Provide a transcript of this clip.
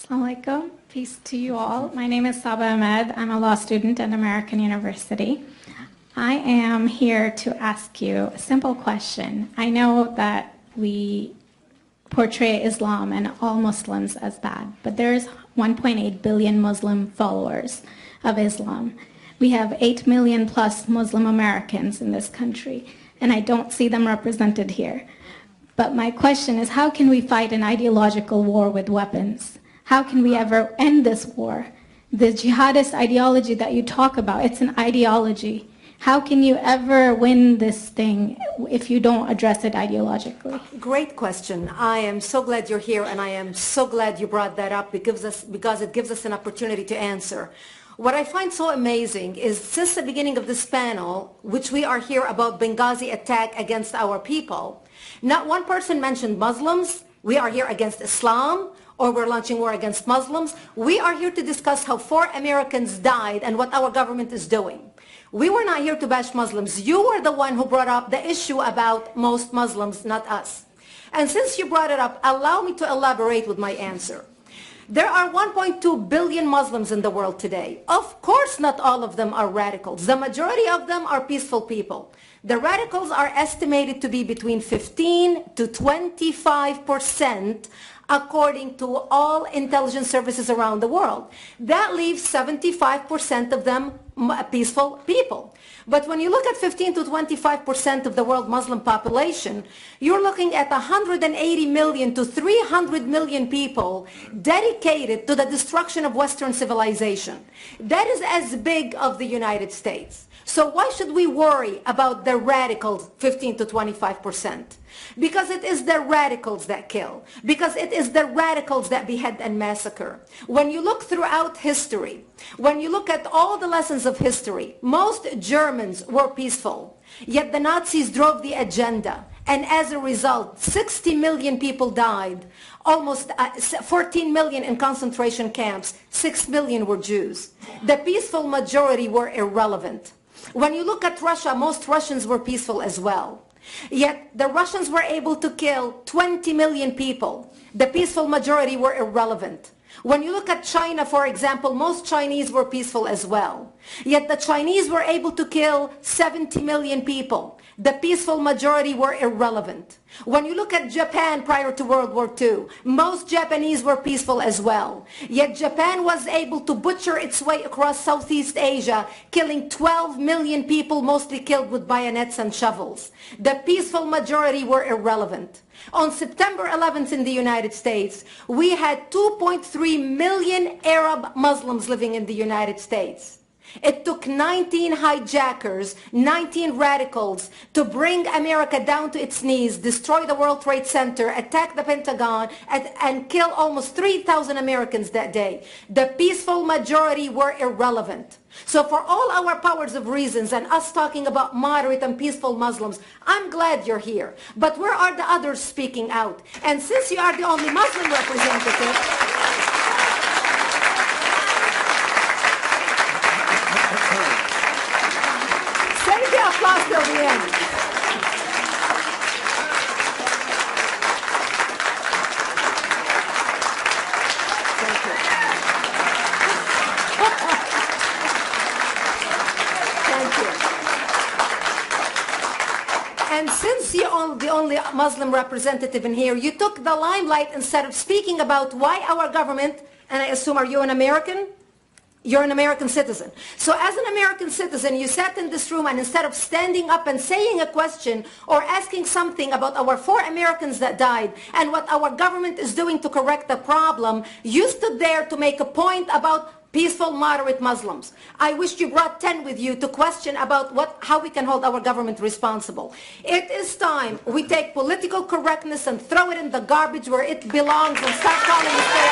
Assalamu alaikum. Peace to you all. My name is Saba Ahmed. I'm a law student at American University. I am here to ask you a simple question. I know that we portray Islam and all Muslims as bad, but there's 1.8 billion Muslim followers of Islam. We have 8 million plus Muslim Americans in this country, and I don't see them represented here. But my question is, how can we fight an ideological war with weapons? How can we ever end this war? The jihadist ideology that you talk about, it's an ideology. How can you ever win this thing if you don't address it ideologically? Great question. I am so glad you're here, and I am so glad you brought that up because it gives us an opportunity to answer. What I find so amazing is since the beginning of this panel, which we are here about Benghazi attack against our people, not one person mentioned Muslims. We are here against Islam, or we're launching war against Muslims. We are here to discuss how 4 Americans died and what our government is doing. We were not here to bash Muslims. You were the one who brought up the issue about most Muslims, not us. And since you brought it up, allow me to elaborate with my answer. There are 1.2 billion Muslims in the world today. Of course, not all of them are radicals. The majority of them are peaceful people. The radicals are estimated to be between 15 to 25% according to all intelligence services around the world. That leaves 75% of them peaceful people. But when you look at 15 to 25% of the world Muslim population, you're looking at 180 million to 300 million people dedicated to the destruction of Western civilization. That is as big of the United States. So why should we worry about the radicals, 15 to 25%? Because it is the radicals that kill. Because it is the radicals that behead and massacre. When you look throughout history, when you look at all the lessons of history, most Germans were peaceful. Yet the Nazis drove the agenda. And as a result, 60 million people died. Almost 14 million in concentration camps. 6 million were Jews. The peaceful majority were irrelevant. When you look at Russia, most Russians were peaceful as well. Yet the Russians were able to kill 20 million people. The peaceful majority were irrelevant. When you look at China, for example, most Chinese were peaceful as well. Yet the Chinese were able to kill 70 million people. The peaceful majority were irrelevant. When you look at Japan prior to World War II, most Japanese were peaceful as well. Yet Japan was able to butcher its way across Southeast Asia, killing 12 million people, mostly killed with bayonets and shovels. The peaceful majority were irrelevant. On September 11th in the United States, we had 2.3 million Arab Muslims living in the United States. It took 19 hijackers, 19 radicals to bring America down to its knees, destroy the World Trade Center, attack the Pentagon, and kill almost 3,000 Americans that day. The peaceful majority were irrelevant. So for all our powers of reasons and us talking about moderate and peaceful Muslims, I'm glad you're here. But where are the others speaking out? And since you are the only Muslim representative, applause till the end. Thank you. Thank you. And since you're the only Muslim representative in here, you took the limelight instead of speaking about why our government, and I assume, are you an American? You're an American citizen. So as an American citizen, you sat in this room and instead of standing up and saying a question or asking something about our 4 Americans that died and what our government is doing to correct the problem, you stood there to make a point about peaceful, moderate Muslims. I wish you brought 10 with you to question about how we can hold our government responsible. It is time we take political correctness and throw it in the garbage where it belongs and start calling it fair.